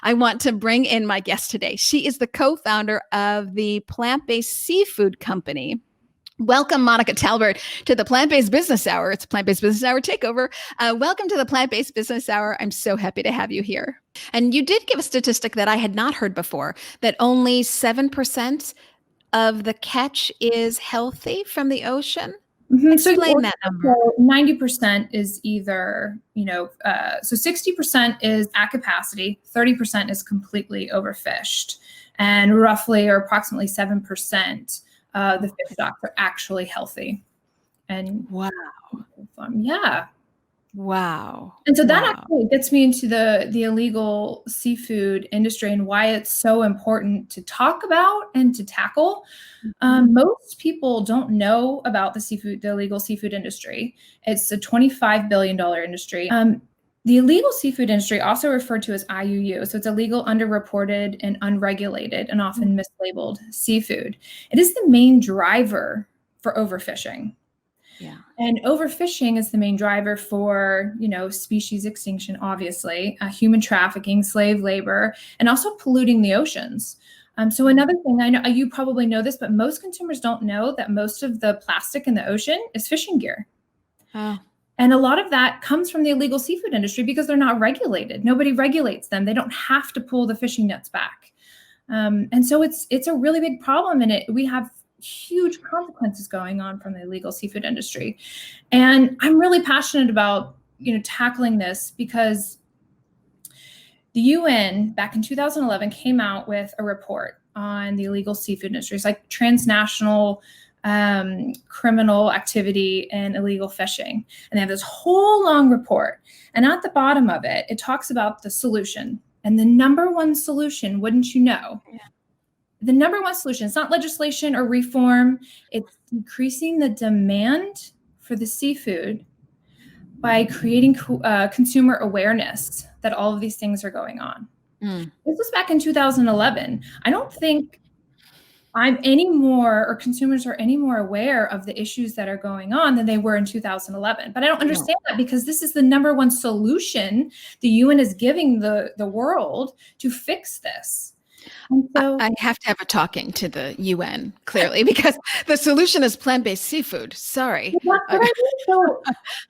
I want to bring in my guest today. She is the co-founder of the Plant-Based Seafood Company. Welcome, Monica Talbert, to the Plant-Based Business Hour. It's Plant-Based Business Hour takeover. Welcome to the Plant-Based Business Hour. I'm so happy to have you here. And you did give a statistic that I had not heard before, that only 7% of the catch is healthy from the ocean. Explain that number. So 90% is either, so 60% is at capacity, 30% is completely overfished, and roughly or approximately 7% the fish stocks are actually healthy. And wow. Yeah. Wow. And so that actually gets me into the illegal seafood industry and why it's so important to talk about and to tackle. Most people don't know about the illegal seafood industry. It's a $25 billion industry. The illegal seafood industry, also referred to as IUU, so it's illegal, underreported, and unregulated, and often mislabeled seafood. It is the main driver for overfishing. Yeah. And overfishing is the main driver for, species extinction, obviously, human trafficking, slave labor, and also polluting the oceans. So another thing, I know you probably know this, but most consumers don't know that most of the plastic in the ocean is fishing gear. Oh. And a lot of that comes from the illegal seafood industry because they're not regulated. Nobody regulates them. They don't have to pull the fishing nets back. And so it's a really big problem. And we have huge consequences going on from the illegal seafood industry. And I'm really passionate about, tackling this because the UN back in 2011 came out with a report on the illegal seafood industry. It's like transnational criminal activity and illegal fishing. And they have this whole long report. And at the bottom of it, it talks about the solution. And the number one solution, wouldn't you know, the number one solution, it's not legislation or reform, it's increasing the demand for the seafood by creating consumer awareness that all of these things are going on. This was back in 2011. I don't think consumers are any more aware of the issues that are going on than they were in 2011. But I don't understand that because this is the number one solution the UN is giving the world to fix this. And so I have to have a talking to the UN, clearly, because the solution is plant-based seafood. Sorry.